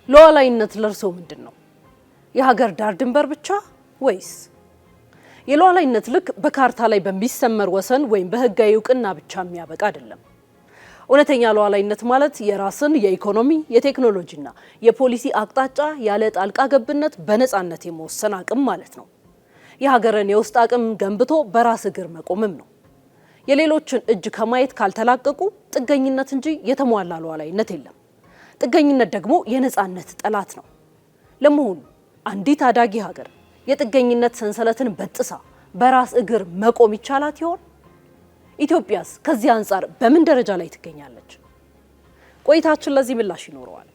ሉዓላዊነት ለርሶ ምንድነው? የሀገር ዳር ድንበር ብቻ ወይስ የሉዓላዊነት ልክ በካርታ ላይ በሚሰመር ወሰን ወይም በህጋዊ እውቅና ብቻ የሚያበቃ አይደለም። እውነተኛ ሉዓላዊነት ማለት የራስን የኢኮኖሚ የቴክኖሎጂና የፖሊሲ አቅጣጫ ያለ ጣልቃ ገብነት በነፃነት የመወሰን አቅም ማለት ነው። የሀገርን የውስጥ አቅም ገንብቶ በራስ እግር መቆምም ነው። የሌሎችን እጅ ከማየት ካልተላቀቁ ጥገኝነት እንጂ የተሟላ ሉዓላዊነት የለም። ጥገኝነት ደግሞ የነፃነት ጠላት ነው። ለመሆኑ አንዲት አዳጊ ሀገር የጥገኝነት ሰንሰለትን በጥሳ በራስ እግር መቆም ይቻላት ይሆን? ኢትዮጵያስ ከዚህ አንጻር በምን ደረጃ ላይ ትገኛለች? ቆይታችን ለዚህ ምላሽ ይኖረዋል።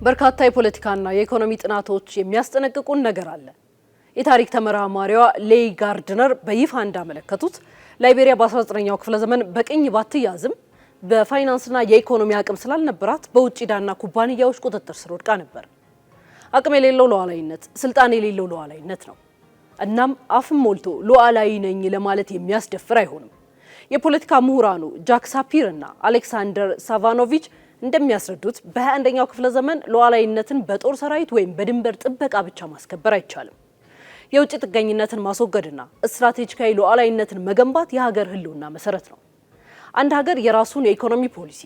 በርካታ የፖለቲካና የኢኮኖሚ ጥናቶች የሚያስጠነቅቁን ነገር አለ። የታሪክ ተመራማሪዋ ሌይ ጋርድነር በይፋ እንዳመለከቱት ላይቤሪያ በ19ኛው ክፍለ ዘመን በቅኝ ባትያዝም በፋይናንስና የኢኮኖሚ አቅም ስላልነበራት በውጭ ዕዳና ኩባንያዎች ቁጥጥር ስር ወድቃ ነበር። አቅም የሌለው ሉዓላዊነት ስልጣን የሌለው ሉዓላዊነት ነው። እናም አፍም ሞልቶ ሉዓላዊ ነኝ ለማለት የሚያስደፍር አይሆንም። የፖለቲካ ምሁራኑ ጃክ ሳፒር እና አሌክሳንደር ሳቫኖቪች እንደሚያስረዱት በ21ኛው ክፍለ ዘመን ሉዓላዊነትን በጦር ሰራዊት ወይም በድንበር ጥበቃ ብቻ ማስከበር አይቻልም። የውጭ ጥገኝነትን ማስወገድና ስትራቴጂካዊ ሉዓላዊነትን መገንባት የሀገር ህልውና መሰረት ነው። አንድ ሀገር የራሱን የኢኮኖሚ ፖሊሲ፣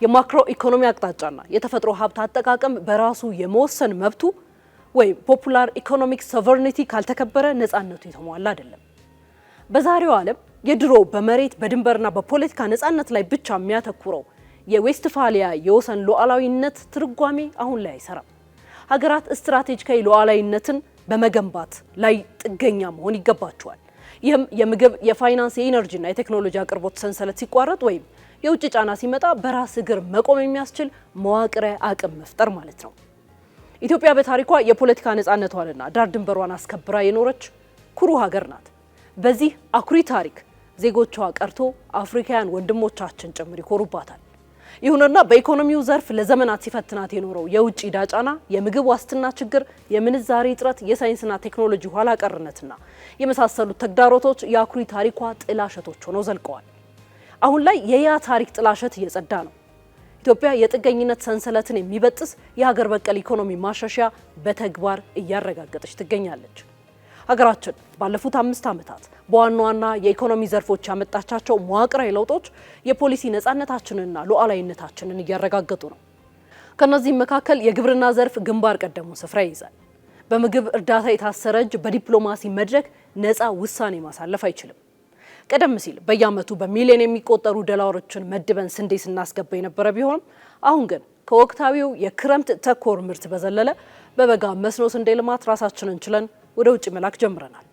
የማክሮ ኢኮኖሚ አቅጣጫና የተፈጥሮ ሀብት አጠቃቀም በራሱ የመወሰን መብቱ ወይም ፖፑላር ኢኮኖሚክ ሶቨርኒቲ ካልተከበረ ነፃነቱ የተሟላ አይደለም። በዛሬው ዓለም የድሮ በመሬት በድንበርና በፖለቲካ ነፃነት ላይ ብቻ የሚያተኩረው የዌስትፋሊያ የወሰን ሉዓላዊነት ትርጓሜ አሁን ላይ አይሰራም። ሀገራት ስትራቴጂካዊ ሉዓላዊነትን በመገንባት ላይ ጥገኛ መሆን ይገባቸዋል። ይህም የምግብ፣ የፋይናንስ፣ የኢነርጂና የቴክኖሎጂ አቅርቦት ሰንሰለት ሲቋረጥ ወይም የውጭ ጫና ሲመጣ በራስ እግር መቆም የሚያስችል መዋቅራዊ አቅም መፍጠር ማለት ነው። ኢትዮጵያ በታሪኳ የፖለቲካ ነፃነቷንና ዳር ድንበሯን አስከብራ የኖረች ኩሩ ሀገር ናት። በዚህ አኩሪ ታሪክ ዜጎቿ ቀርቶ አፍሪካውያን ወንድሞቻችን ጭምር ይኮሩባታል። ይሁንና በኢኮኖሚው ዘርፍ ለዘመናት ሲፈትናት የኖረው የውጭ ዕዳ ጫና፣ የምግብ ዋስትና ችግር፣ የምንዛሬ እጥረት፣ የሳይንስና ቴክኖሎጂ ኋላ ቀርነትና የመሳሰሉት ተግዳሮቶች የአኩሪ ታሪኳ ጥላሸቶች ሆነው ዘልቀዋል። አሁን ላይ የያ ታሪክ ጥላሸት እየጸዳ ነው። ኢትዮጵያ የጥገኝነት ሰንሰለትን የሚበጥስ የሀገር በቀል ኢኮኖሚ ማሻሻያ በተግባር እያረጋገጠች ትገኛለች። ሀገራችን ባለፉት 5 ዓመታት በዋና ዋና የኢኮኖሚ ዘርፎች ያመጣቻቸው መዋቅራዊ ለውጦች የፖሊሲ ነፃነታችንንና ሉዓላዊነታችንን እያረጋገጡ ነው። ከነዚህም መካከል የግብርና ዘርፍ ግንባር ቀደሙን ስፍራ ይይዛል። በምግብ እርዳታ የታሰረ እጅ በዲፕሎማሲ መድረክ ነፃ ውሳኔ ማሳለፍ አይችልም። ቀደም ሲል በየዓመቱ በሚሊዮን የሚቆጠሩ ዶላሮችን መድበን ስንዴ ስናስገባ የነበረ ቢሆንም አሁን ግን ከወቅታዊው የክረምት ተኮር ምርት በዘለለ በበጋ መስኖ ስንዴ ልማት ራሳችንን ችለን ወደ ውጭ መላክ ጀምረናል።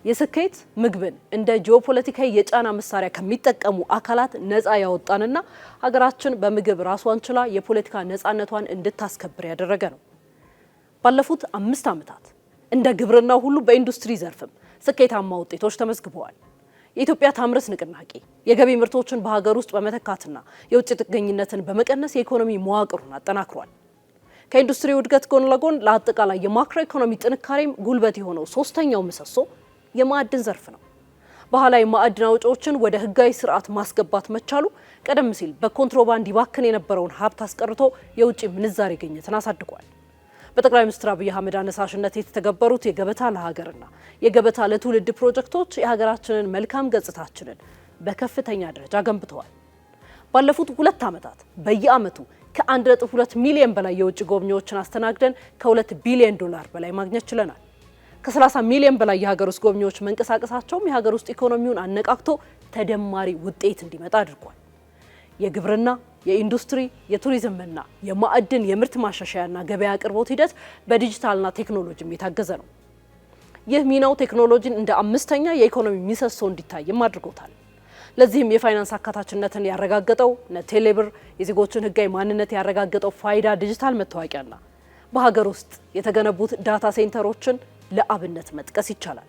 የስኬት ምግብን እንደ ጂኦፖለቲካዊ የጫና መሳሪያ ከሚጠቀሙ አካላት ነፃ ያወጣንና ሀገራችን በምግብ ራሷን ችላ የፖለቲካ ነፃነቷን እንድታስከብር ያደረገ ነው። ባለፉት 5 ዓመታት እንደ ግብርናው ሁሉ በኢንዱስትሪ ዘርፍም ስኬታማ ውጤቶች ተመዝግበዋል። የኢትዮጵያ ታምርት ንቅናቄ የገቢ ምርቶችን በሀገር ውስጥ በመተካትና የውጭ ጥገኝነትን በመቀነስ የኢኮኖሚ መዋቅሩን አጠናክሯል። ከኢንዱስትሪው እድገት ጎን ለጎን ለአጠቃላይ የማክሮ ኢኮኖሚ ጥንካሬም ጉልበት የሆነው ሶስተኛው ምሰሶ የማዕድን ዘርፍ ነው። ባህላዊ ማዕድን አውጪዎችን ወደ ህጋዊ ስርዓት ማስገባት መቻሉ ቀደም ሲል በኮንትሮባንድ ይባክን የነበረውን ሀብት አስቀርቶ የውጭ ምንዛሬ ግኝትን አሳድጓል። በጠቅላይ ሚኒስትር አብይ አህመድ አነሳሽነት የተተገበሩት የገበታ ለሀገርና የገበታ ለትውልድ ፕሮጀክቶች የሀገራችንን መልካም ገጽታችንን በከፍተኛ ደረጃ ገንብተዋል። ባለፉት 2 ዓመታት በየዓመቱ ከ1.2 ሚሊዮን በላይ የውጭ ጎብኚዎችን አስተናግደን ከ2 ቢሊዮን ዶላር በላይ ማግኘት ችለናል። ከ30 ሚሊዮን በላይ የሀገር ውስጥ ጎብኚዎች መንቀሳቀሳቸውም የሀገር ውስጥ ኢኮኖሚውን አነቃቅቶ ተደማሪ ውጤት እንዲመጣ አድርጓል። የግብርና፣ የኢንዱስትሪ፣ የቱሪዝምና የማዕድን የምርት ማሻሻያና ገበያ አቅርቦት ሂደት በዲጂታልና ቴክኖሎጂም የታገዘ ነው። ይህ ሚናው ቴክኖሎጂን እንደ 5ኛ የኢኮኖሚ ምሰሶ እንዲታይም አድርጎታል። ለዚህም የፋይናንስ አካታችነትን ያረጋገጠው ቴሌብር፣ የዜጎችን ህጋዊ ማንነት ያረጋገጠው ፋይዳ ዲጂታል መታወቂያና በሀገር ውስጥ የተገነቡት ዳታ ሴንተሮችን ለአብነት መጥቀስ ይቻላል።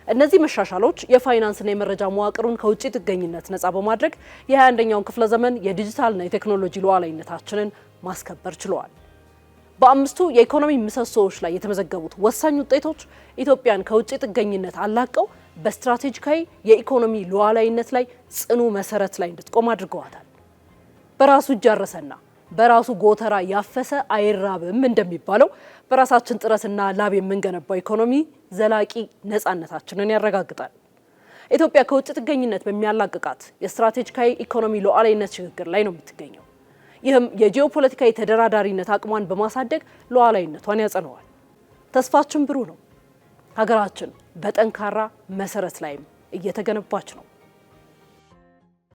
እነዚህ መሻሻሎች የፋይናንስና የመረጃ መዋቅሩን ከውጭ ጥገኝነት ነፃ በማድረግ የ21ኛውን ክፍለ ዘመን የዲጂታልና የቴክኖሎጂ ሉዓላዊነታችንን ማስከበር ችለዋል። በአምስቱ የኢኮኖሚ ምሰሶዎች ላይ የተመዘገቡት ወሳኝ ውጤቶች ኢትዮጵያን ከውጭ ጥገኝነት አላቀው በስትራቴጂካዊ የኢኮኖሚ ሉዓላዊነት ላይ ጽኑ መሰረት ላይ እንድትቆም አድርገዋታል። በራሱ እጅ ያረሰና በራሱ ጎተራ ያፈሰ አይራብም እንደሚባለው በራሳችን ጥረትና ላብ የምንገነባው ኢኮኖሚ ዘላቂ ነፃነታችንን ያረጋግጣል። ኢትዮጵያ ከውጭ ጥገኝነት በሚያላቅቃት የስትራቴጂካዊ ኢኮኖሚ ሉዓላዊነት ሽግግር ላይ ነው የምትገኘው። ይህም የጂኦፖለቲካዊ ተደራዳሪነት አቅሟን በማሳደግ ሉዓላዊነቷን ያጸነዋል። ተስፋችን ብሩህ ነው። ሀገራችን በጠንካራ መሰረት ላይም እየተገነባች ነው።